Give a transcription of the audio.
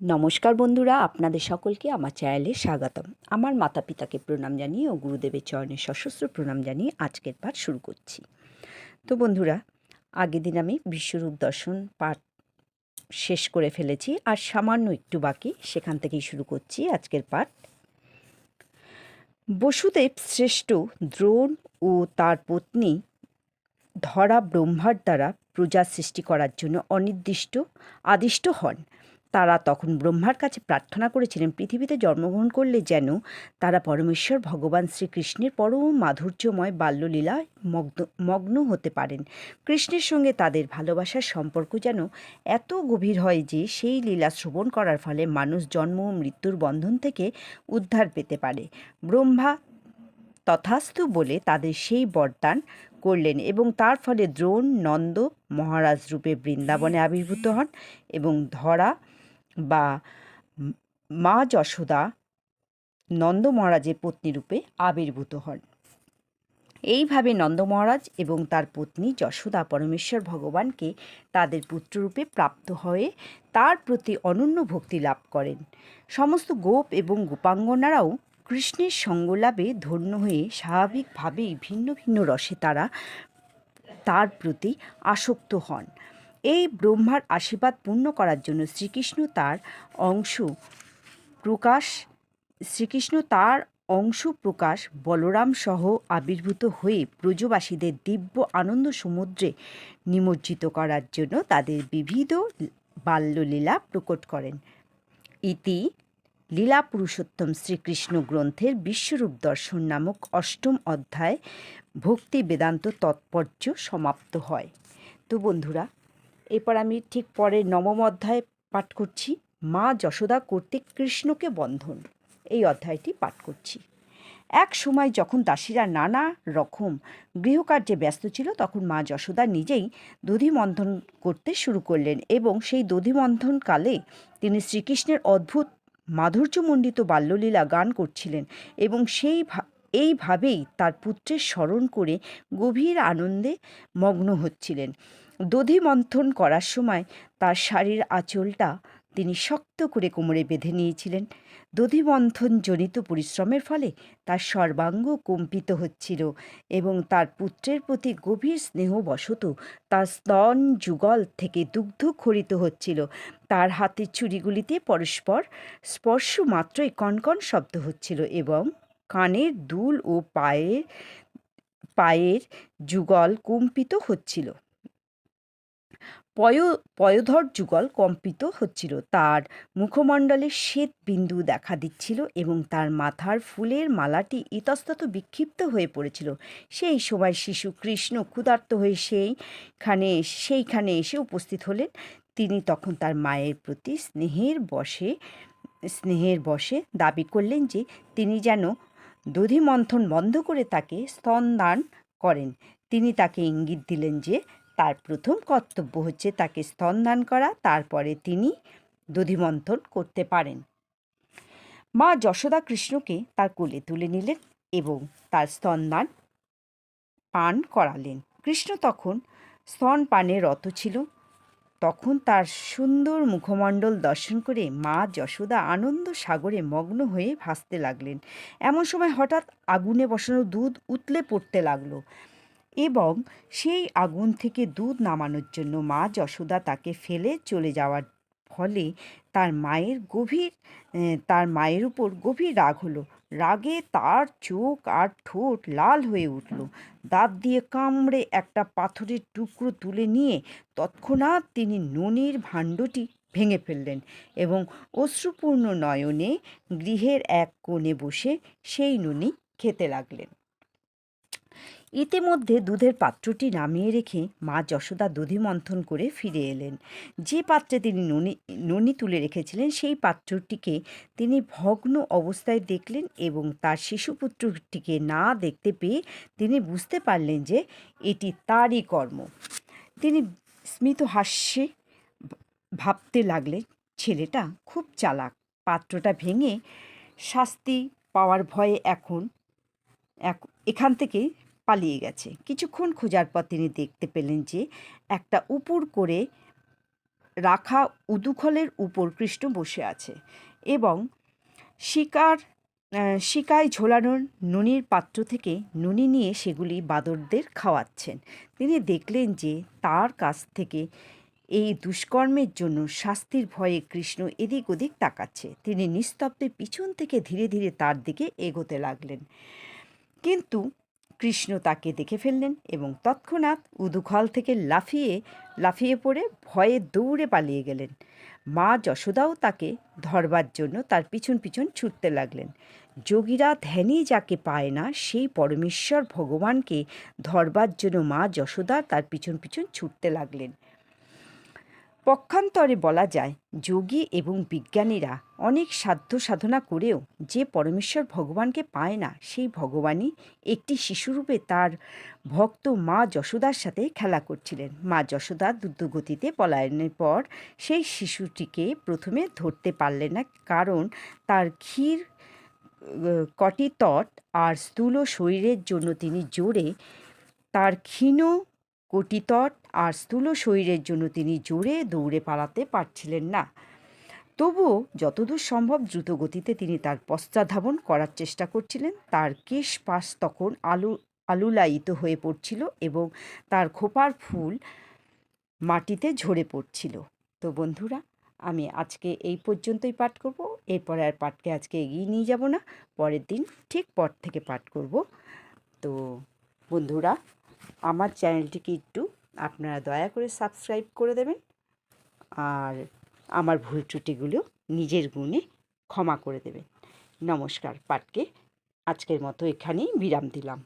নমস্কার বন্ধুরা, আপনাদের সকলকে আমার চ্যানেলে স্বাগতম। আমার মাতা পিতাকে প্রণাম জানিয়ে ও গুরুদেবের চরণে সশস্ত্র প্রণাম জানিয়ে আজকের পাঠ শুরু করছি। তো বন্ধুরা, আগের দিন আমি বিশ্বরূপ দর্শন পাঠ শেষ করে ফেলেছি, আর সামান্য একটু বাকি, সেখান থেকেই শুরু করছি আজকের পাঠ। বসুদেব শ্রেষ্ঠ দ্রোণ ও তার পত্নী ধরা ব্রহ্মার দ্বারা প্রজা সৃষ্টি করার জন্য আদিষ্ট হন। তারা তখন ব্রহ্মার কাছে প্রার্থনা করেছিলেন পৃথিবীতে জন্মগ্রহণ করলে যেন তারা পরমেশ্বর ভগবান শ্রীকৃষ্ণের পরম মাধুর্যময় বাল্যলীলায় মগ্ন হতে পারেন। কৃষ্ণের সঙ্গে তাদের ভালোবাসার সম্পর্ক যেন এত গভীর হয় যে সেই লীলা শ্রবণ করার ফলে মানুষ জন্ম ও মৃত্যুর বন্ধন থেকে উদ্ধার পেতে পারে। ব্রহ্মা তথাস্তু বলে তাদের সেই বরদান করলেন এবং তার ফলে দ্রোণ নন্দ মহারাজ রূপে বৃন্দাবনে আবির্ভূত হন এবং ধরা বা মা যশোদা নন্দ মহারাজের পত্নী রূপে আবির্ভূত হন। এইভাবে নন্দ মহারাজ এবং তার পত্নী যশোদা পরমেশ্বর ভগবানকে তাদের পুত্ররূপে প্রাপ্ত হয়ে তার প্রতি অনন্য ভক্তি লাভ করেন। সমস্ত গোপ এবং গোপাঙ্গনারাও কৃষ্ণের সঙ্গলাভে ধন্য হয়ে স্বাভাবিকভাবেই ভিন্ন ভিন্ন রসে তার প্রতি আসক্ত হন। এই ব্রহ্মার আশীর্বাদ পূর্ণ করার জন্য শ্রীকৃষ্ণ তার অংশ প্রকাশ বলরাম সহ আবির্ভূত হয়ে ব্রজবাসীদের দিব্য আনন্দ সমুদ্রে নিমজ্জিত করার জন্য তাদের বিবিধ বাল্যলীলা প্রকট করেন। ইতি লীলা পুরুষোত্তম শ্রীকৃষ্ণ গ্রন্থের বিশ্বরূপ দর্শন নামক অষ্টম অধ্যায় ভক্তি বেদান্ত তাৎপর্য সমাপ্ত হয়। তো বন্ধুরা, এরপর আমি ঠিক পরের নবম অধ্যায় পাঠ করছি, মা যশোদা কর্তৃক কৃষ্ণকে বন্ধন। এই অধ্যায়টি পাঠ করছি। এক সময় যখন দাসীরা নানা রকম গৃহকার্যে ব্যস্ত ছিল, তখন মা যশোদা নিজেই দধিমন্থন করতে শুরু করলেন এবং সেই দধিমন্থনকালে তিনি শ্রীকৃষ্ণের অদ্ভুত মাধুর্যমণ্ডিত বাল্যলীলা গান করছিলেন এবং এইভাবেই তার পুত্রের স্মরণ করে গভীর আনন্দে মগ্ন হচ্ছিলেন। দধিমন্থন করার সময় তার শাড়ির আঁচলটা তিনি শক্ত করে কোমরে বেঁধে নিয়েছিলেন। দধিমন্থনজনিত পরিশ্রমের ফলে তার সর্বাঙ্গ কম্পিত হচ্ছিল এবং তার পুত্রের প্রতি গভীর স্নেহবশত তার স্তন যুগল থেকে দুগ্ধ খরিত হচ্ছিল। তার হাতের ছুরিগুলিতে পরস্পর স্পর্শ মাত্রই কনকন শব্দ হচ্ছিল এবং কানের দুল ও পায়ের যুগল কম্পিত হচ্ছিল। পয়োধর যুগল কম্পিত হচ্ছিল। তার মুখমণ্ডলে শ্বেত বিন্দু দেখা দিচ্ছিল এবং তার মাথার ফুলের মালাটি ইতস্তত বিক্ষিপ্ত হয়ে পড়েছিল। সেই সময় শিশু কৃষ্ণ ক্ষুধার্ত হয়ে সেইখানে এসে উপস্থিত হলেন। তিনি তখন তার মায়ের প্রতি স্নেহের বশে দাবি করলেন যে তিনি যেন দধিমন্থন বন্ধ করে তাকে স্তনদান করেন। তিনি তাকে ইঙ্গিত দিলেন যে তার প্রথম কর্তব্য হচ্ছে তাকে স্তনদান করা, তারপরে তিনি দধিমন্থন করতে পারেন। মা যশোদা কৃষ্ণকে তার কোলে তুলে নিলেন এবং তার স্তনদান পান করালেন। কৃষ্ণ তখন স্তন পানে রত ছিল। তখন তার সুন্দর মুখমণ্ডল দর্শন করে মা যশোদা আনন্দ সাগরে মগ্ন হয়ে ভাসতে লাগলেন। এমন সময় হঠাৎ আগুনে বসানো দুধ উতলে পড়তে লাগলো এবং সেই আগুন থেকে দুধ নামানোর জন্য মা যশোদা তাকে ফেলে চলে যাওয়ার ফলে তার মায়ের উপর গভীর রাগ হলো। রাগে তার চোখ আর ঠোঁট লাল হয়ে উঠল। দাঁত দিয়ে কামড়ে একটা পাথরের টুকরো তুলে নিয়ে তৎক্ষণাৎ তিনি ননির ভাণ্ডটি ভেঙে ফেললেন এবং অশ্রুপূর্ণ নয়নে গৃহের এক কোণে বসে সেই ননি খেতে লাগলেন। ইতিমধ্যে দুধের পাত্রটি নামিয়ে রেখে মা যশোদা দধিমন্থন করে ফিরে এলেন। যে পাত্রে তিনি ননি তুলে রেখেছিলেন সেই পাত্রটিকে তিনি ভগ্ন অবস্থায় দেখলেন এবং তার শিশুপুত্রটিকে না দেখতে পেয়ে তিনি বুঝতে পারলেন যে এটি তারই কর্ম। তিনি স্মিত হাস্যে ভাবতে লাগলেন, ছেলেটা খুব চালাক। পাত্রটা ভেঙে শাস্তি পাওয়ার ভয়ে এখান থেকে পালিয়ে গেছে। কিছুক্ষণ খোঁজার পর তিনি দেখতে পেলেন যে একটা উপুড় করে রাখা উদুখলের উপর কৃষ্ণ বসে আছে এবং শিকায় ঝোলানো নুনির পাত্র থেকে নুনি নিয়ে সেগুলি বাঁদরদের খাওয়াচ্ছেন। তিনি দেখলেন যে তার কাছ থেকে এই দুষ্কর্মের জন্য শাস্তির ভয়ে কৃষ্ণ এদিক ওদিক তাকাচ্ছে। তিনি নিস্তব্ধে পিছন থেকে ধীরে ধীরে তার দিকে এগোতে লাগলেন, কিন্তু কৃষ্ণ তাকে দেখে ফেললেন এবং তৎক্ষণাৎ উদুখল থেকে লাফিয়ে পড়ে ভয়ে দৌড়ে পালিয়ে গেলেন। মা যশোদাও তাকে ধরবার জন্য তার পিছন পিছন ছুটতে লাগলেন। যোগীরা ধ্যানে যাকে পায় না সেই পরমেশ্বর ভগবানকে ধরবার জন্য মা যশোদা তার পিছন পিছন ছুটতে লাগলেন। পক্ষান্তরে বলা যায়, যোগী এবং বিজ্ঞানীরা অনেক সাধ্য সাধনা করেও যে পরমেশ্বর ভগবানকে পায় না, সেই ভগবানই একটি শিশুরূপে তার ভক্ত মা যশোদার সাথে খেলা করছিলেন। মা যশোদা দ্রুতগতিতে পলায়নের পর সেই শিশুটিকে প্রথমে ধরতে পারলেন না, কারণ তার কটিতট আর স্থূল শরীরের জন্য তিনি জোরে দৌড়ে পালাতে পারছিলেন না। তবুও যতদূর সম্ভব দ্রুত গতিতে তিনি তার পশ্চাদ্ধাবন করার চেষ্টা করছিলেন। তার কেশপাশ তখন আলুলায়িত হয়ে পড়ছিল এবং তার খোপার ফুল মাটিতে ঝরে পড়ছিল। তো বন্ধুরা, আমি আজকে এই পর্যন্তই পাঠ করব। এরপরে আর পাঠকে আজকে এগিয়ে নিয়ে যাব না, পরের দিন ঠিক পর থেকে পাঠ করব। তো বন্ধুরা, আমার চ্যানেলটিকে একটু আপনারা দয়া করে সাবস্ক্রাইব করে দেবেন, আর আমার ভুল ত্রুটিগুলো নিজের গুণে ক্ষমা করে দেবেন। নমস্কার। পাঠকে আজকের মতো এখানেই বিরাম দিলাম।